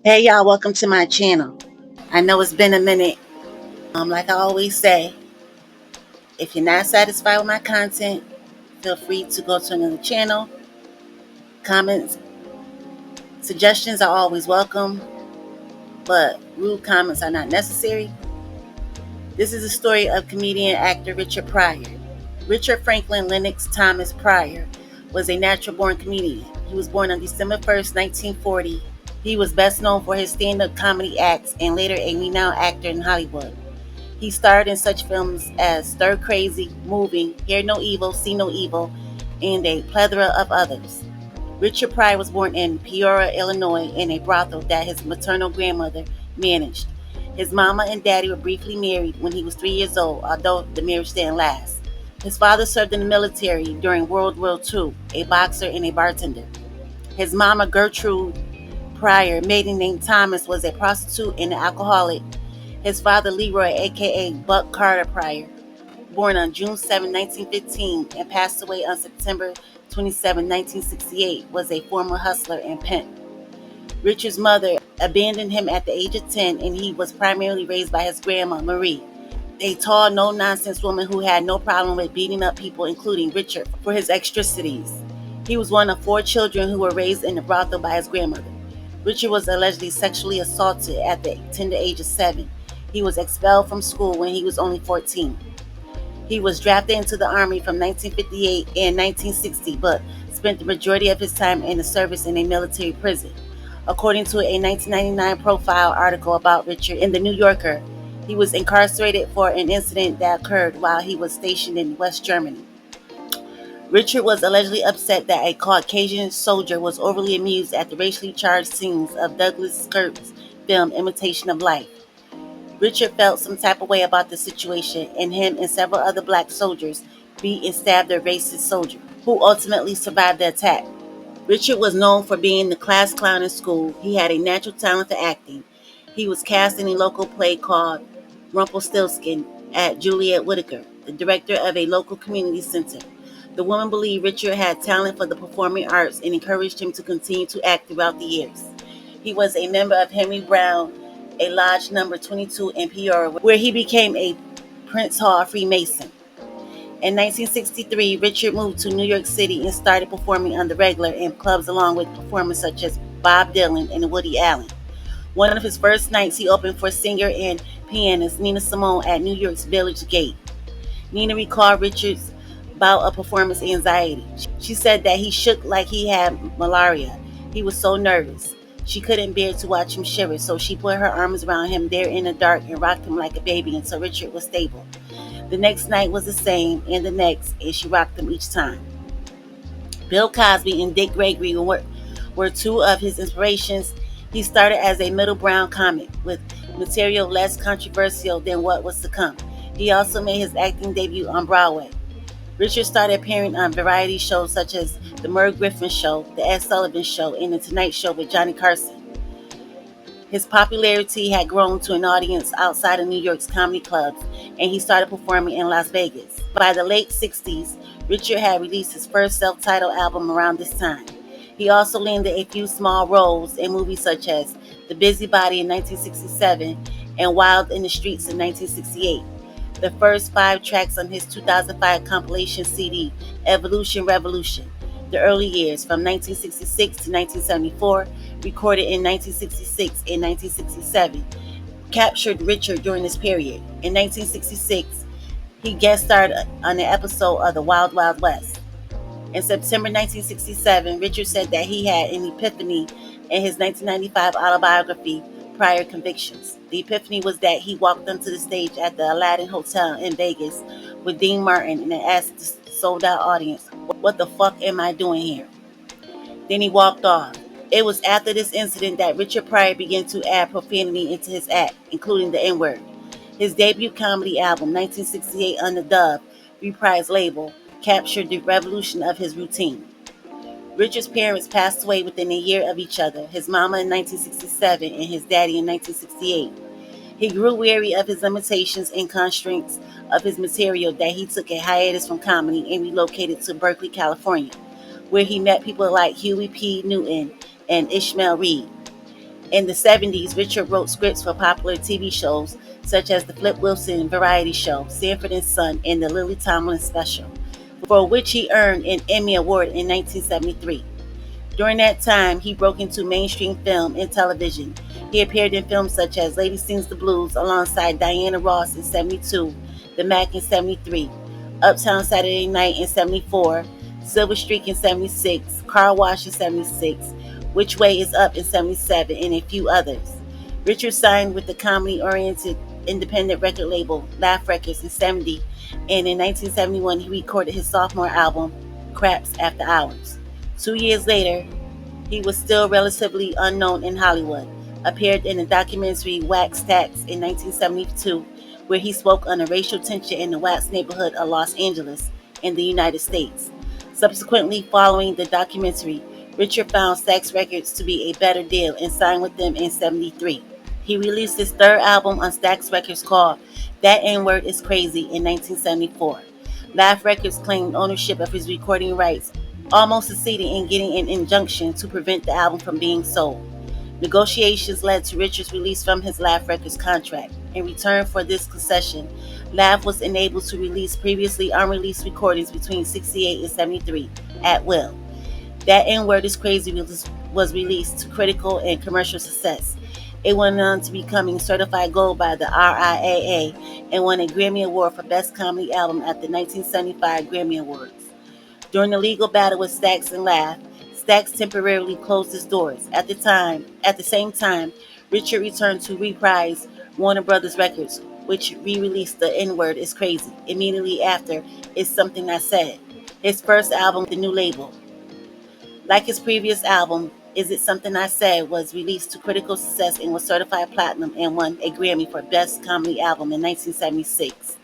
Hey y'all, welcome to my channel. I know it's been a minute. Like I always say, if you're not satisfied with my content, feel free to go to another channel. Comments, suggestions are always welcome, but rude comments are not necessary. This is a story of comedian actor Richard Pryor. Richard Franklin Lennox Thomas Pryor was a natural born comedian. He was born on December 1st, 1940. He was best known for his stand-up comedy acts and later a renowned actor in Hollywood. He starred in such films as Stir Crazy, Moving, Hear No Evil, See No Evil, and a plethora of others. Richard Pryor was born in Peoria, Illinois, in a brothel that his maternal grandmother managed. His mama and daddy were briefly married when he was 3 years old, although the marriage didn't last. His father served in the military during World War II, a boxer and a bartender. His mama, Gertrude Pryor, maiden name Thomas, was a prostitute and an alcoholic. His father, Leroy, aka Buck Carter Pryor, born on June 7, 1915, and passed away on September 27, 1968, was a former hustler and pimp. Richard's mother abandoned him at the age of 10, and he was primarily raised by his grandma, Marie, a tall, no-nonsense woman who had no problem with beating up people, including Richard, for his eccentricities. He was one of 4 children who were raised in the brothel by his grandmother. Richard was allegedly sexually assaulted at the tender age of 7. He was expelled from school when he was only 14. He was drafted into the Army from 1958 and 1960, but spent the majority of his time in the service in a military prison. According to a 1999 profile article about Richard in The New Yorker, he was incarcerated for an incident that occurred while he was stationed in West Germany. Richard was allegedly upset that a Caucasian soldier was overly amused at the racially charged scenes of Douglas Sirk's film Imitation of Life. Richard felt some type of way about the situation, and him and several other black soldiers beat and stabbed a racist soldier, who ultimately survived the attack. Richard was known for being the class clown in school. He had a natural talent for acting. He was cast in a local play called Rumpelstiltskin at Juliet Whittaker, the director of a local community center. The woman believed Richard had talent for the performing arts and encouraged him to continue to act throughout the years. He was a member of Henry Brown, a lodge number 22 in Pryor, where he became a Prince Hall Freemason. In 1963, Richard moved to New York City and started performing on the regular in clubs along with performers such as Bob Dylan and Woody Allen. One of his first nights, he opened for singer and pianist Nina Simone at New York's Village Gate. Nina recalled Richard's bout of performance anxiety. She said that he shook like he had malaria. He was so nervous. She couldn't bear to watch him shiver, so she put her arms around him there in the dark and rocked him like a baby until Richard was stable. The next night was the same, and the next, and she rocked him each time. Bill Cosby and Dick Gregory were two of his inspirations. He started as a middle brown comic with material less controversial than what was to come. He also made his acting debut on Broadway. Richard started appearing on variety shows such as The Merv Griffin Show, The Ed Sullivan Show, and The Tonight Show with Johnny Carson. His popularity had grown to an audience outside of New York's comedy clubs, and he started performing in Las Vegas. By the late 60s, Richard had released his first self-titled album around this time. He also landed a few small roles in movies such as The Busybody in 1967 and Wild in the Streets in 1968. The first 5 tracks on his 2005 compilation CD, Evolution Revolution, the early years from 1966 to 1974, recorded in 1966 and 1967, captured Richard during this period. In 1966, he guest starred on an episode of The Wild Wild West. In September 1967, Richard said that he had an epiphany in his 1995 autobiography, Prior Convictions. The epiphany was that he walked onto the stage at the Aladdin Hotel in Vegas with Dean Martin and asked the sold-out audience, "What the fuck am I doing here?" Then he walked off. It was after this incident that Richard Pryor began to add profanity into his act, including the N-word. His debut comedy album, 1968 on the Dove Reprise label, captured the revolution of his routine. Richard's parents passed away within a year of each other, his mama in 1967 and his daddy in 1968. He grew weary of his limitations and constraints of his material that he took a hiatus from comedy and relocated to Berkeley, California, where he met people like Huey P. Newton and Ishmael Reed. In the 70s, Richard wrote scripts for popular TV shows such as the Flip Wilson variety show, Sanford and Son, and the Lily Tomlin special, for which he earned an Emmy Award in 1973. During that time, he broke into mainstream film and television. He appeared in films such as Lady Sings the Blues alongside Diana Ross in 72, The Mac in 73, Uptown Saturday Night in 74, Silver Streak in 76, Car Wash in 76, Which Way Is Up in 77, and a few others. Richard signed with the comedy-oriented independent record label Laugh Records in 70, and in 1971 he recorded his sophomore album, Craps After Hours. 2 years later, he was still relatively unknown in Hollywood, appeared in the documentary Wax Tax in 1972, where he spoke on the racial tension in the Wax neighborhood of Los Angeles in the United States. Subsequently, following the documentary, Richard found Stax Records to be a better deal and signed with them in 73. He released his third album on Stax Records called That N-Word Is Crazy in 1974. Laugh Records claimed ownership of his recording rights, almost succeeding in getting an injunction to prevent the album from being sold. Negotiations led to Richard's release from his Laugh Records contract. In return for this concession, Laugh was enabled to release previously unreleased recordings between 68 and 73 at will. That N-Word Is Crazy was released to critical and commercial success. It went on to becoming certified gold by the RIAA and won a Grammy Award for Best Comedy Album at the 1975 Grammy Awards. During the legal battle with Stax and Laugh, Stax temporarily closed its doors. At the same time, Richard returned to reprise Warner Brothers Records, which re-released The N-Word Is Crazy immediately after It's Something I Said, his first album with the new label. Like his previous album, Is It Something I Said was released to critical success and was certified platinum and won a Grammy for Best Comedy Album in 1976.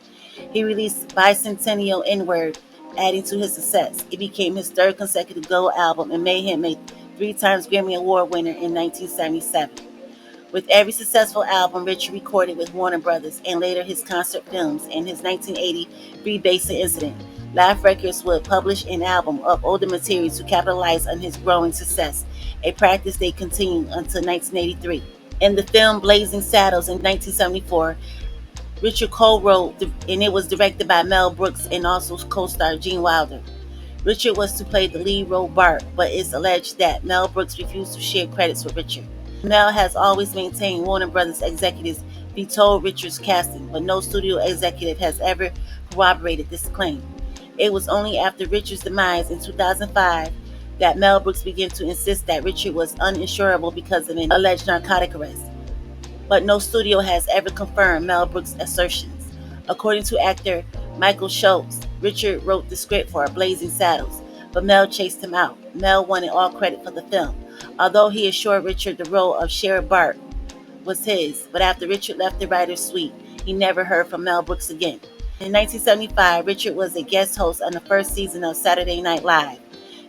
He released Bicentennial N-Word, adding to his success. It became his third consecutive gold album and made him a 3 times Grammy Award winner in 1977. With every successful album Richard recorded with Warner Brothers and later his concert films and his 1980 freebasing incident, Laugh Records would publish an album of older material to capitalize on his growing success, a practice they continued until 1983. In the film Blazing Saddles in 1974, Richard co-wrote, and it was directed by Mel Brooks and also co-starred Gene Wilder. Richard was to play the lead role Bart, but it's alleged that Mel Brooks refused to share credits with Richard. Mel has always maintained Warner Brothers executives vetoed Richard's casting, but no studio executive has ever corroborated this claim. It was only after Richard's demise in 2005 that Mel Brooks began to insist that Richard was uninsurable because of an alleged narcotic arrest. But no studio has ever confirmed Mel Brooks' assertions. According to actor Michael Schultz, Richard wrote the script for Blazing Saddles, but Mel chased him out. Mel wanted all credit for the film, although he assured Richard the role of Sheriff Bart was his, but after Richard left the writer's suite, he never heard from Mel Brooks again. In 1975, Richard was a guest host on the first season of Saturday Night Live,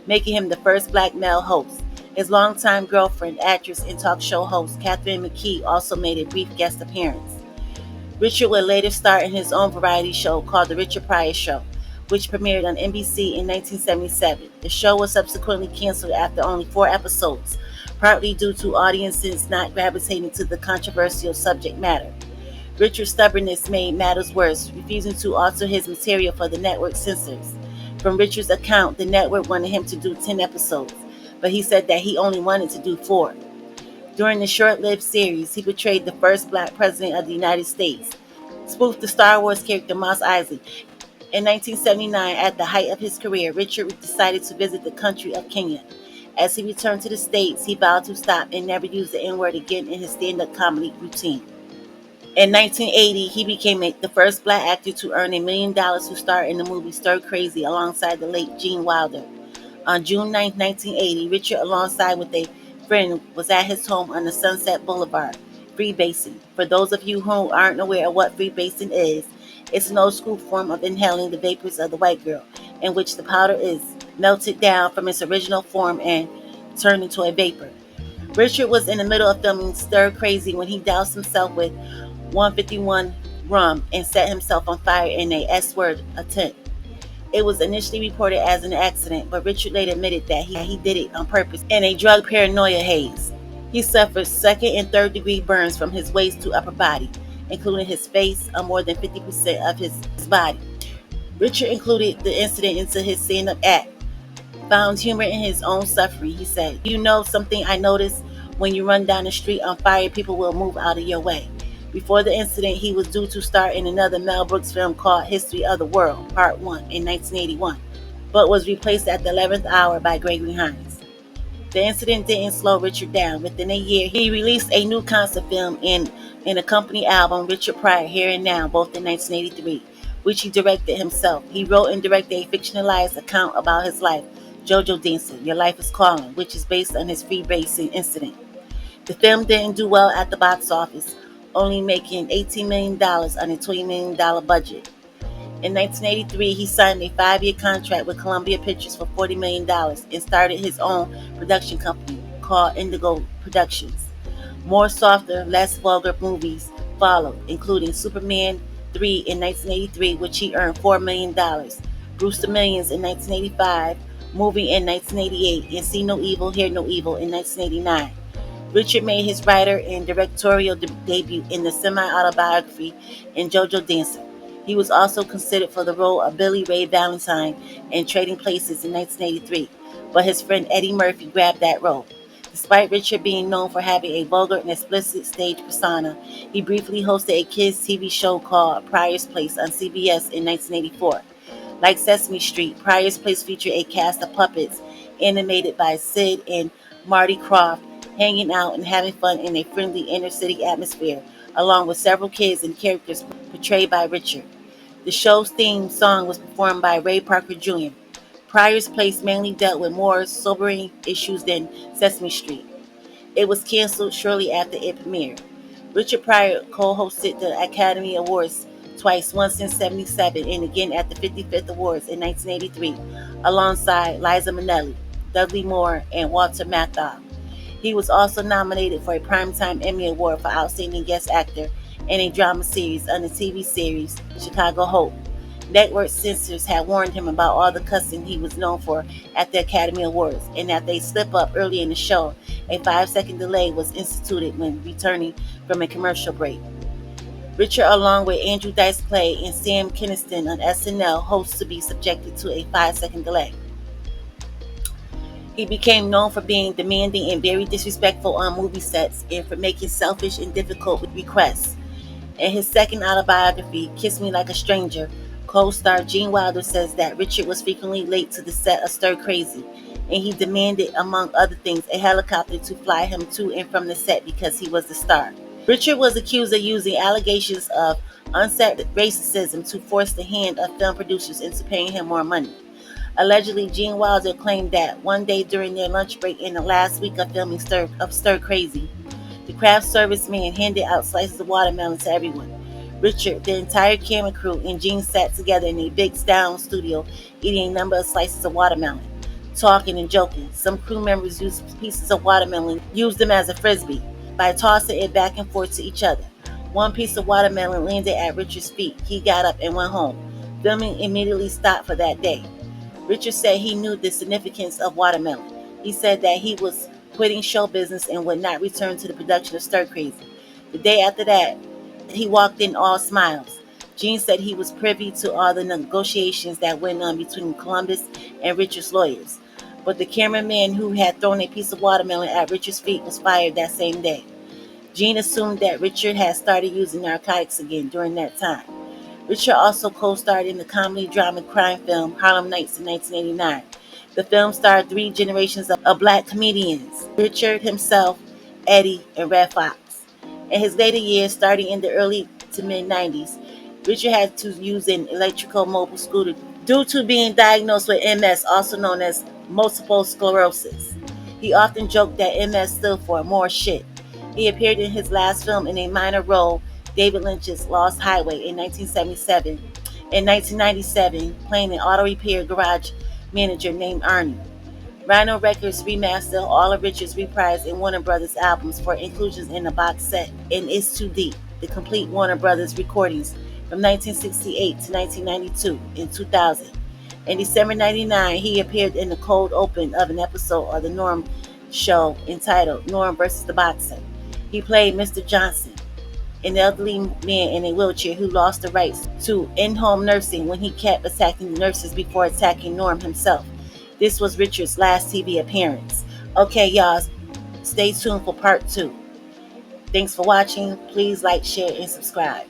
making him the first black male host. His longtime girlfriend, actress and talk show host Catherine McKee also made a brief guest appearance. Richard would later star in his own variety show called The Richard Pryor Show, which premiered on NBC in 1977. The show was subsequently canceled after only 4 episodes, partly due to audiences not gravitating to the controversial subject matter. Richard's stubbornness made matters worse, refusing to alter his material for the network censors. From Richard's account, the network wanted him to do 10 episodes, but he said that he only wanted to do 4. During the short-lived series, he portrayed the first black president of the United States, spoofed the Star Wars character Mos Eisley. In 1979, at the height of his career, Richard decided to visit the country of Kenya. As he returned to the States, he vowed to stop and never use the N-word again in his stand-up comedy routine. In 1980, he became the first black actor to earn $1 million to star in the movie Stir Crazy alongside the late Gene Wilder. On June 9, 1980, Richard, alongside with a friend, was at his home on the Sunset Boulevard, freebasing. For those of you who aren't aware of what freebasing is, it's an old-school form of inhaling the vapors of the white girl, in which the powder is melted down from its original form and turned into a vapor. Richard was in the middle of filming Stir Crazy when he doused himself with 151 rum and set himself on fire in a S-word attempt. It was initially reported as an accident, but Richard later admitted that he did it on purpose in a drug paranoia haze. He suffered second and third degree burns from his waist to upper body, including his face on more than 50% of his body. Richard included the incident into his stand-up act. Found humor in his own suffering, he said. You know something I noticed? When you run down the street on fire, people will move out of your way. Before the incident, he was due to star in another Mel Brooks film called History of the World, Part 1, in 1981, but was replaced at the 11th hour by Gregory Hines. The incident didn't slow Richard down. Within a year, he released a new concept film and an accompanying album, Richard Pryor, Here and Now, both in 1983, which he directed himself. He wrote and directed a fictionalized account about his life, JoJo Dancer, Your Life is Calling, which is based on his freebasing incident. The film didn't do well at the box office, only making $18 million on a $20 million budget. In 1983, he signed a 5-year contract with Columbia Pictures for $40 million and started his own production company called Indigo Productions. More softer, less vulgar movies followed, including Superman 3 in 1983, which he earned $4 million, Brewster Millions in 1985, Movie in 1988, and See No Evil, Hear No Evil in 1989. Richard made his writer and directorial debut in the semi-autobiography in JoJo Dancer. He was also considered for the role of Billy Ray Valentine in Trading Places in 1983, but his friend Eddie Murphy grabbed that role. Despite Richard being known for having a vulgar and explicit stage persona, he briefly hosted a kids' TV show called Pryor's Place on CBS in 1984. Like Sesame Street, Pryor's Place featured a cast of puppets animated by Sid and Marty Krofft, hanging out and having fun in a friendly inner-city atmosphere, along with several kids and characters portrayed by Richard. The show's theme song was performed by Ray Parker Jr. Pryor's Place mainly dealt with more sobering issues than Sesame Street. It was canceled shortly after it premiered. Richard Pryor co-hosted the Academy Awards twice, once in 1977 and again at the 55th Awards in 1983, alongside Liza Minnelli, Dudley Moore, and Walter Matthau. He was also nominated for a Primetime Emmy Award for Outstanding Guest Actor in a drama series on the TV series Chicago Hope. Network censors had warned him about all the cussing he was known for at the Academy Awards, and that they slip up early in the show, a 5-second delay was instituted when returning from a commercial break. Richard, along with Andrew Dice Clay and Sam Kinison on SNL, hopes to be subjected to a 5-second delay. He became known for being demanding and very disrespectful on movie sets and for making selfish and difficult requests. In his second autobiography, Kiss Me Like a Stranger, co-star Gene Wilder says that Richard was frequently late to the set of Stir Crazy, and he demanded, among other things, a helicopter to fly him to and from the set because he was the star. Richard was accused of using allegations of unset racism to force the hand of film producers into paying him more money. Allegedly, Gene Wilder claimed that one day during their lunch break in the last week of filming Stir Crazy, the craft service man handed out slices of watermelon to everyone. Richard, the entire camera crew, and Gene sat together in a big sound studio eating a number of slices of watermelon, talking and joking. Some crew members used pieces of watermelon, used them as a frisbee, by tossing it back and forth to each other. One piece of watermelon landed at Richard's feet. He got up and went home. Filming immediately stopped for that day. Richard said he knew the significance of watermelon. He said that he was quitting show business and would not return to the production of Stir Crazy. The day after that, he walked in all smiles. Gene said he was privy to all the negotiations that went on between Columbus and Richard's lawyers, but the cameraman who had thrown a piece of watermelon at Richard's feet was fired that same day. Gene assumed that Richard had started using narcotics again during that time. Richard also co-starred in the comedy drama crime film Harlem Nights in 1989. The film starred 3 generations of black comedians: Richard himself, Eddie, and Red Fox. In his later years, starting in the early to mid-90s, Richard had to use an electrical mobile scooter due to being diagnosed with MS, also known as multiple sclerosis. He often joked that MS stood for more shit. He appeared in his last film in a minor role, David Lynch's Lost Highway, in 1977. In 1997, playing an auto repair garage manager named Arnie. Rhino Records remastered all of Richard's reprised and Warner Brothers albums for inclusions in the box set in It's Too Deep, the complete Warner Brothers recordings from 1968 to 1992 in 2000. In December 1999, he appeared in the cold open of an episode of the Norm show entitled Norm versus the Boxer. He played Mr. Johnson, an elderly man in a wheelchair who lost the rights to in-home nursing when he kept attacking the nurses before attacking Norm himself. This was Richard's last TV appearance. Okay, y'all, stay tuned for part 2. Thanks for watching. Please like, share, and subscribe.